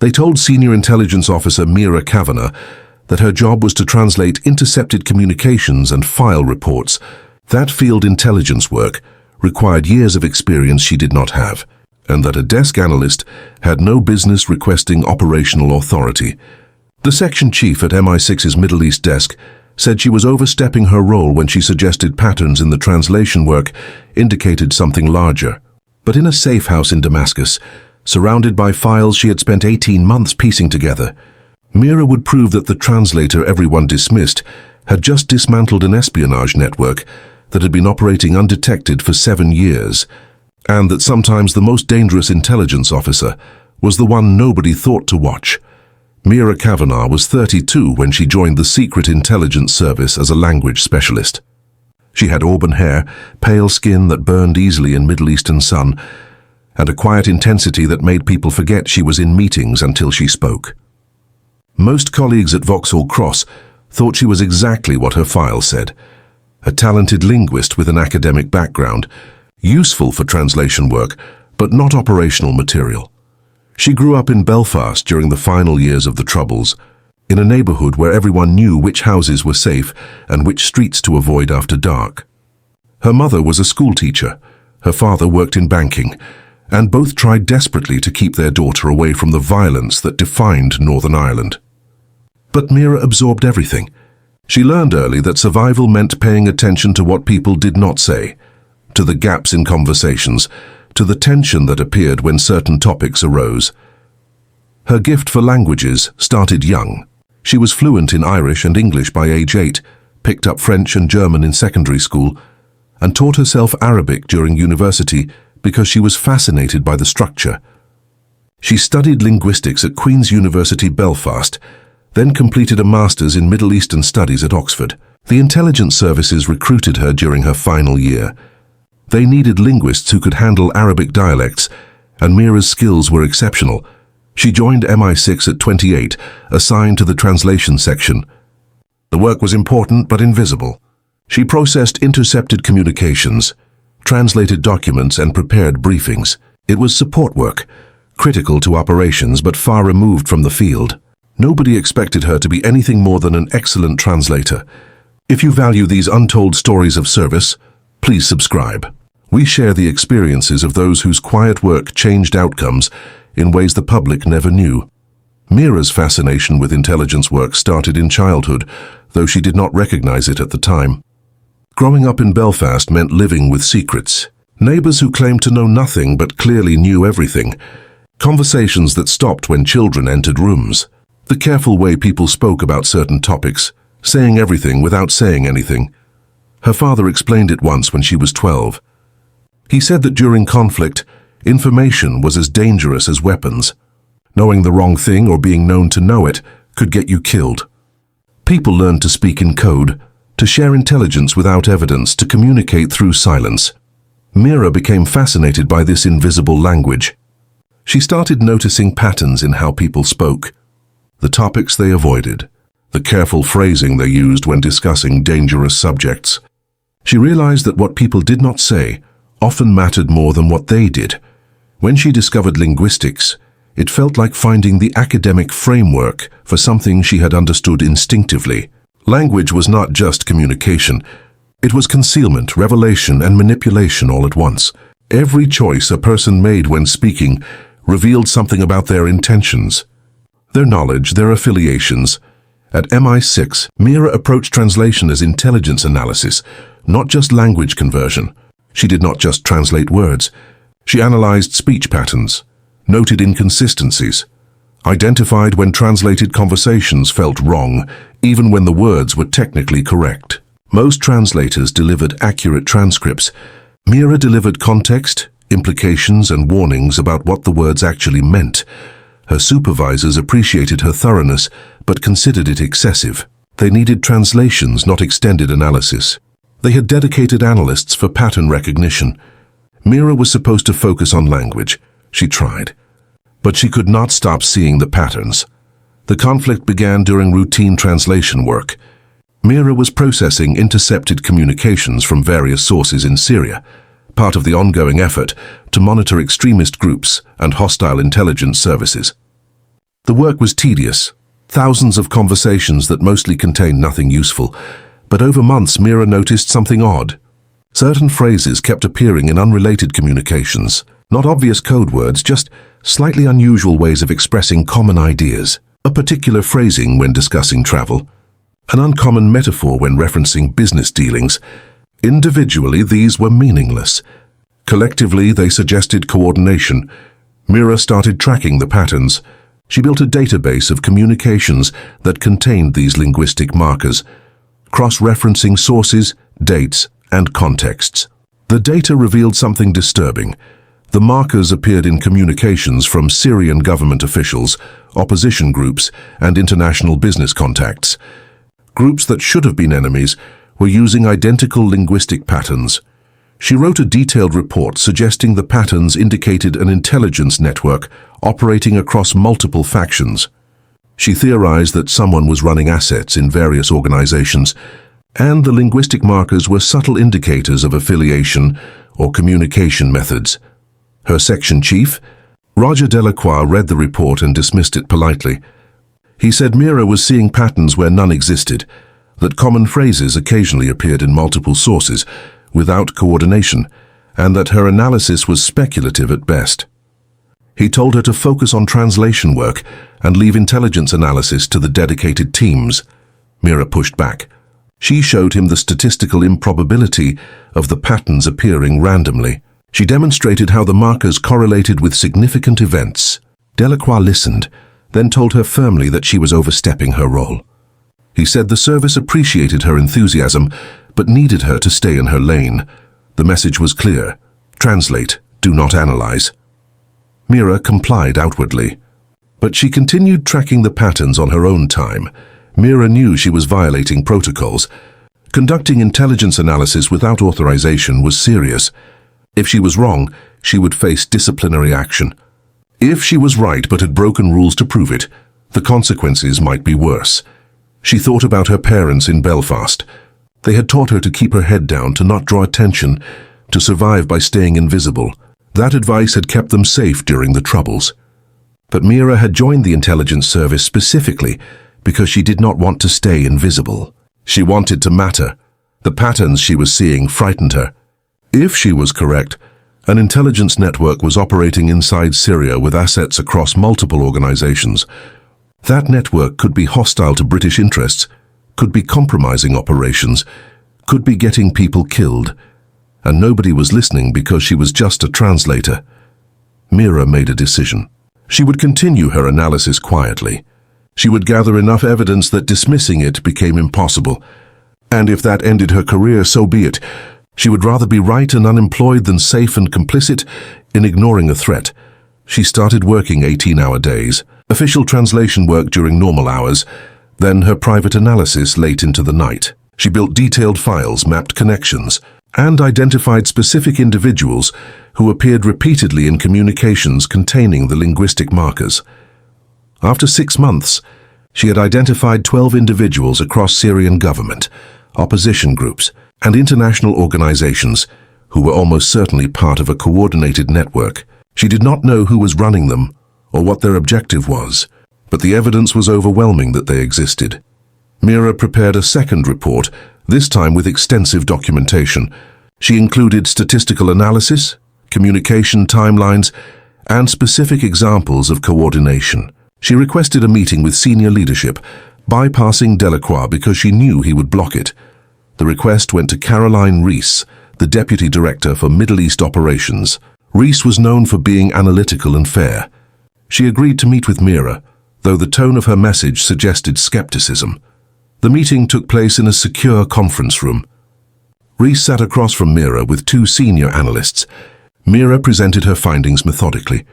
They told Senior Intelligence Officer Mira Kavanagh that her job was to translate intercepted communications and file reports. That field intelligence work required years of experience she did not have, and that a desk analyst had no business requesting operational authority. The section chief at MI6's Middle East desk said she was overstepping her role when she suggested patterns in the translation work indicated something larger. But in a safe house in Damascus, surrounded by files she had spent 18 months piecing together, Mira would prove that the translator everyone dismissed had just dismantled an espionage network that had been operating undetected for 7 years, and that sometimes the most dangerous intelligence officer was the one nobody thought to watch. Mira Kavanagh was 32 when she joined the Secret Intelligence Service as a language specialist. She had auburn hair, pale skin that burned easily in Middle Eastern sun, and a quiet intensity that made people forget she was in meetings until she spoke. Most colleagues at Vauxhall Cross thought she was exactly what her file said: a talented linguist with an academic background, useful for translation work, but not operational material. She grew up in Belfast during the final years of the Troubles, in a neighborhood where everyone knew which houses were safe and which streets to avoid after dark. Her mother was a schoolteacher, her father worked in banking, and both tried desperately to keep their daughter away from the violence that defined Northern Ireland. But Mira absorbed everything. She learned early that survival meant paying attention to what people did not say, to the gaps in conversations, to the tension that appeared when certain topics arose. Her gift for languages started young. She was fluent in Irish and English by age 8, picked up French and German in secondary school, and taught herself Arabic during university because she was fascinated by the structure. She studied linguistics at Queen's University Belfast, then completed a master's in Middle Eastern Studies at Oxford. The intelligence services recruited her during her final year. They needed linguists who could handle Arabic dialects, and Mira's skills were exceptional. She joined MI6 at 28, assigned to the translation section. The work was important but invisible. She processed intercepted communications, translated documents, and prepared briefings. It was support work, critical to operations but far removed from the field. Nobody expected her to be anything more than an excellent translator. If you value these untold stories of service, please subscribe. We share the experiences of those whose quiet work changed outcomes in ways the public never knew. Mira's fascination with intelligence work started in childhood, though she did not recognize it at the time. Growing up in Belfast meant living with secrets. Neighbors who claimed to know nothing but clearly knew everything. Conversations that stopped when children entered rooms. The careful way people spoke about certain topics, saying everything without saying anything. Her father explained it once when she was 12. He said that during conflict, information was as dangerous as weapons. Knowing the wrong thing or being known to know it could get you killed. People learned to speak in code, to share intelligence without evidence, to communicate through silence. Mira became fascinated by this invisible language. She started noticing patterns in how people spoke, the topics they avoided, the careful phrasing they used when discussing dangerous subjects. She realized that what people did not say often mattered more than what they did. When she discovered linguistics, it felt like finding the academic framework for something she had understood instinctively. Language was not just communication. It was concealment, revelation, and manipulation all at once. Every choice a person made when speaking revealed something about their intentions, their knowledge, their affiliations. At MI6, Mira approached translation as intelligence analysis, not just language conversion. She did not just translate words. She analyzed speech patterns, noted inconsistencies, identified when translated conversations felt wrong, even when the words were technically correct. Most translators delivered accurate transcripts. Mira delivered context, implications, and warnings about what the words actually meant. Her supervisors appreciated her thoroughness, but considered it excessive. They needed translations, not extended analysis. They had dedicated analysts for pattern recognition. Mira was supposed to focus on language. She tried. But she could not stop seeing the patterns. The conflict began during routine translation work. Mira was processing intercepted communications from various sources in Syria, part of the ongoing effort to monitor extremist groups and hostile intelligence services. The work was tedious, thousands of conversations that mostly contained nothing useful, but over months Mira noticed something odd. Certain phrases kept appearing in unrelated communications, not obvious code words, just slightly unusual ways of expressing common ideas. A particular phrasing when discussing travel, an uncommon metaphor when referencing business dealings. Individually, these were meaningless. Collectively, they suggested coordination. Mira started tracking the patterns. She built a database of communications that contained these linguistic markers, cross-referencing sources, dates, and contexts. The data revealed something disturbing. The markers appeared in communications from Syrian government officials, opposition groups, and international business contacts. Groups that should have been enemies were using identical linguistic patterns. She wrote a detailed report suggesting the patterns indicated an intelligence network operating across multiple factions. She theorized that someone was running assets in various organizations, and the linguistic markers were subtle indicators of affiliation or communication methods. Her section chief, Roger Delacroix, read the report and dismissed it politely. He said Mira was seeing patterns where none existed, that common phrases occasionally appeared in multiple sources, without coordination, and that her analysis was speculative at best. He told her to focus on translation work and leave intelligence analysis to the dedicated teams. Mira pushed back. She showed him the statistical improbability of the patterns appearing randomly. She demonstrated how the markers correlated with significant events. Delacroix listened, then told her firmly that she was overstepping her role. He said the service appreciated her enthusiasm, but needed her to stay in her lane. The message was clear: translate, do not analyze. Mira complied outwardly, but she continued tracking the patterns on her own time. Mira knew she was violating protocols. Conducting intelligence analysis without authorization was serious. If she was wrong, she would face disciplinary action. If she was right but had broken rules to prove it, the consequences might be worse. She thought about her parents in Belfast. They had taught her to keep her head down, to not draw attention, to survive by staying invisible. That advice had kept them safe during the Troubles. But Mira had joined the intelligence service specifically because she did not want to stay invisible. She wanted to matter. The patterns she was seeing frightened her. If she was correct, an intelligence network was operating inside Syria with assets across multiple organizations. That network could be hostile to British interests, could be compromising operations, could be getting people killed. And nobody was listening because she was just a translator. Mira made a decision. She would continue her analysis quietly. She would gather enough evidence that dismissing it became impossible. And if that ended her career, so be it. She would rather be right and unemployed than safe and complicit in ignoring a threat. She started working 18-hour days, official translation work during normal hours, then her private analysis late into the night. She built detailed files, mapped connections, and identified specific individuals who appeared repeatedly in communications containing the linguistic markers. After 6 months, she had identified 12 individuals across Syrian government, opposition groups, and international organizations who were almost certainly part of a coordinated network. She did not know who was running them or what their objective was, but the evidence was overwhelming that they existed. Mira prepared a second report, this time with extensive documentation. She included statistical analysis, communication timelines, and specific examples of coordination. She requested a meeting with senior leadership, bypassing Delacroix because she knew he would block it. The request went to Caroline Rees, the Deputy Director for Middle East Operations. Rees was known for being analytical and fair. She agreed to meet with Mira, though the tone of her message suggested skepticism. The meeting took place in a secure conference room. Rees sat across from Mira with 2 senior analysts. Mira presented her findings methodically.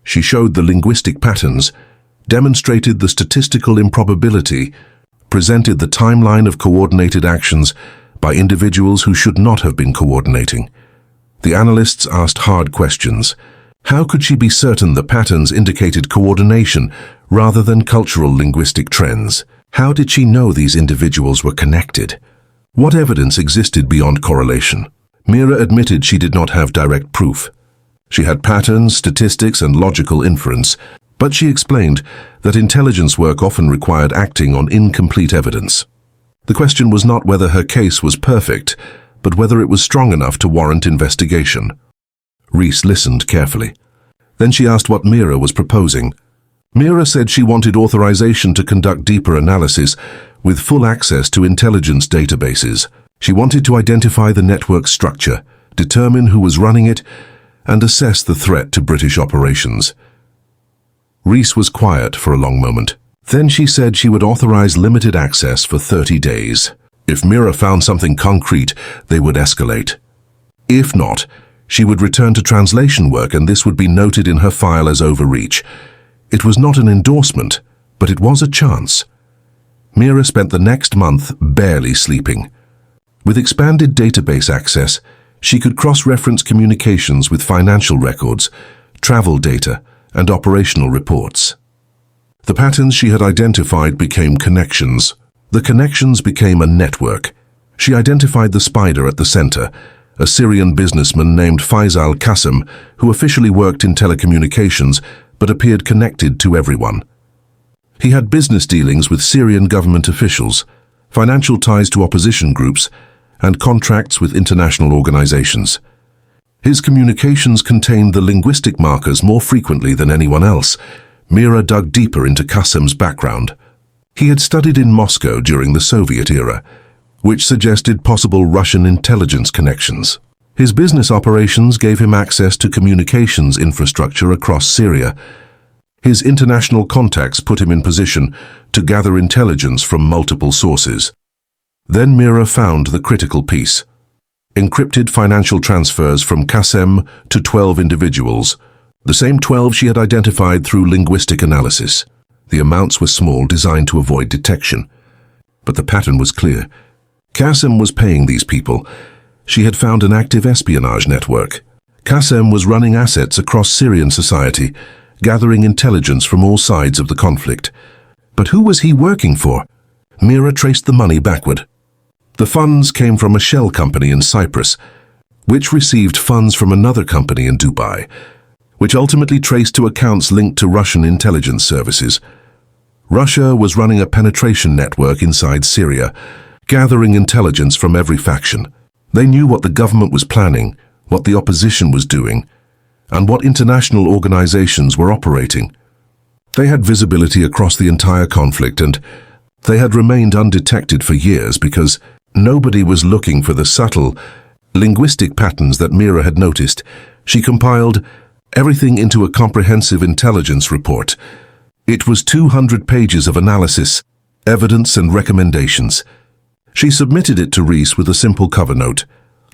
She showed the linguistic patterns, demonstrated the statistical improbability, presented the timeline of coordinated actions by individuals who should not have been coordinating. The analysts asked hard questions. How could she be certain the patterns indicated coordination rather than cultural linguistic trends? How did she know these individuals were connected? What evidence existed beyond correlation? Mira admitted she did not have direct proof. She had patterns, statistics, and logical inference, But she explained that intelligence work often required acting on incomplete evidence. The question was not whether her case was perfect, but whether it was strong enough to warrant investigation. Reese listened carefully. Then she asked what Mira was proposing. Mira said she wanted authorization to conduct deeper analysis with full access to intelligence databases. She wanted to identify the network structure, determine who was running it, and assess the threat to British operations. Reese was quiet for a long moment. Then she said she would authorize limited access for 30 days. If Mira found something concrete, they would escalate. If not, she would return to translation work, and this would be noted in her file as overreach. It was not an endorsement, but it was a chance. Mira spent the next month barely sleeping. With expanded database access, she could cross-reference communications with financial records, travel data, and operational reports. The patterns she had identified became connections. The connections became a network. She identified the spider at the center, a Syrian businessman named Faisal Qasim, who officially worked in telecommunications but appeared connected to everyone. He had business dealings with Syrian government officials, financial ties to opposition groups, and contracts with international organizations. His communications contained the linguistic markers more frequently than anyone else. Mira dug deeper into Qasim's background. He had studied in Moscow during the Soviet era, which suggested possible Russian intelligence connections. His business operations gave him access to communications infrastructure across Syria. His international contacts put him in position to gather intelligence from multiple sources. Then Mira found the critical piece: encrypted financial transfers from Qasim to 12 individuals, the same 12 she had identified through linguistic analysis. The amounts were small, designed to avoid detection. But the pattern was clear. Qasim was paying these people. She had found an active espionage network. Qasim was running assets across Syrian society, gathering intelligence from all sides of the conflict. But who was he working for? Mira traced the money backward. The funds came from a shell company in Cyprus, which received funds from another company in Dubai, which ultimately traced to accounts linked to Russian intelligence services. Russia was running a penetration network inside Syria, gathering intelligence from every faction. They knew what the government was planning, what the opposition was doing, and what international organizations were operating. They had visibility across the entire conflict, and they had remained undetected for years because nobody was looking for the subtle, linguistic patterns that Mira had noticed. She compiled everything into a comprehensive intelligence report. It was 200 pages of analysis, evidence, and recommendations. She submitted it to Reese with a simple cover note: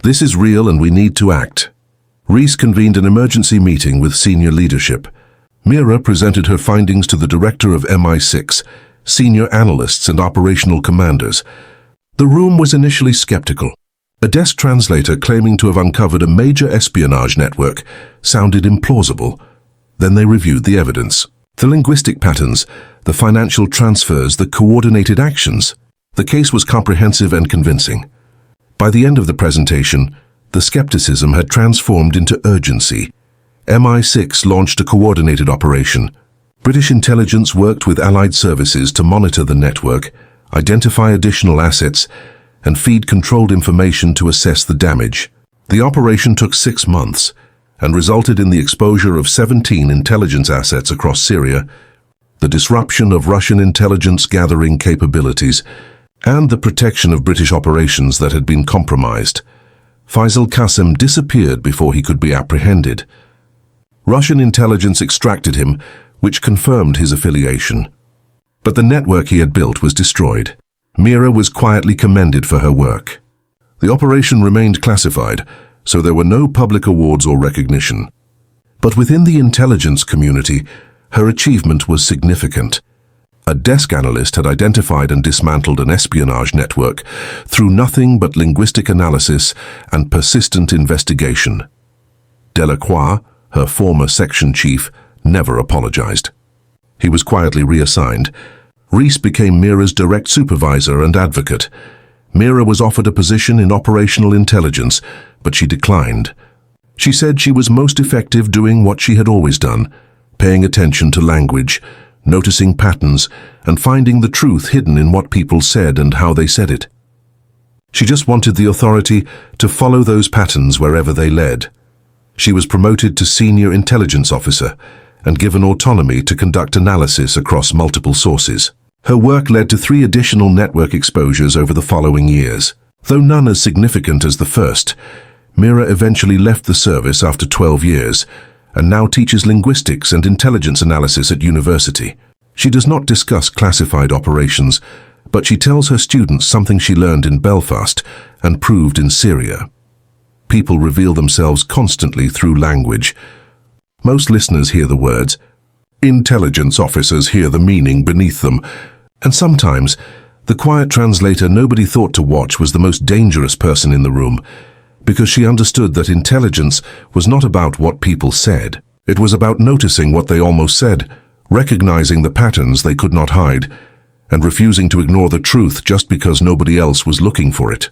"This is real and we need to act." Reese convened an emergency meeting with senior leadership. Mira presented her findings to the director of MI6, senior analysts, and operational commanders. The room was initially skeptical. A desk translator claiming to have uncovered a major espionage network sounded implausible. Then they reviewed the evidence. The linguistic patterns, the financial transfers, the coordinated actions. The case was comprehensive and convincing. By the end of the presentation, the skepticism had transformed into urgency. MI6 launched a coordinated operation. British intelligence worked with allied services to monitor the network, identify additional assets, and feed controlled information to assess the damage. The operation took 6 months and resulted in the exposure of 17 intelligence assets across Syria, the disruption of Russian intelligence gathering capabilities, and the protection of British operations that had been compromised. Faisal Qasim disappeared before he could be apprehended. Russian intelligence extracted him, which confirmed his affiliation. But the network he had built was destroyed. Mira was quietly commended for her work. The operation remained classified, so there were no public awards or recognition. But within the intelligence community, her achievement was significant. A desk analyst had identified and dismantled an espionage network through nothing but linguistic analysis and persistent investigation. Delacroix, her former section chief, never apologized. He was quietly reassigned. Reese became Mira's direct supervisor and advocate. Mira was offered a position in operational intelligence, but she declined. She said she was most effective doing what she had always done, paying attention to language, noticing patterns, and finding the truth hidden in what people said and how they said it. She just wanted the authority to follow those patterns wherever they led. She was promoted to senior intelligence officer and given autonomy to conduct analysis across multiple sources. Her work led to 3 additional network exposures over the following years. Though none as significant as the first, Mira eventually left the service after 12 years and now teaches linguistics and intelligence analysis at university. She does not discuss classified operations, but she tells her students something she learned in Belfast and proved in Syria. People reveal themselves constantly through language. Most listeners hear the words. Intelligence officers hear the meaning beneath them. And sometimes, the quiet translator nobody thought to watch was the most dangerous person in the room, because she understood that intelligence was not about what people said. It was about noticing what they almost said, recognizing the patterns they could not hide, and refusing to ignore the truth just because nobody else was looking for it.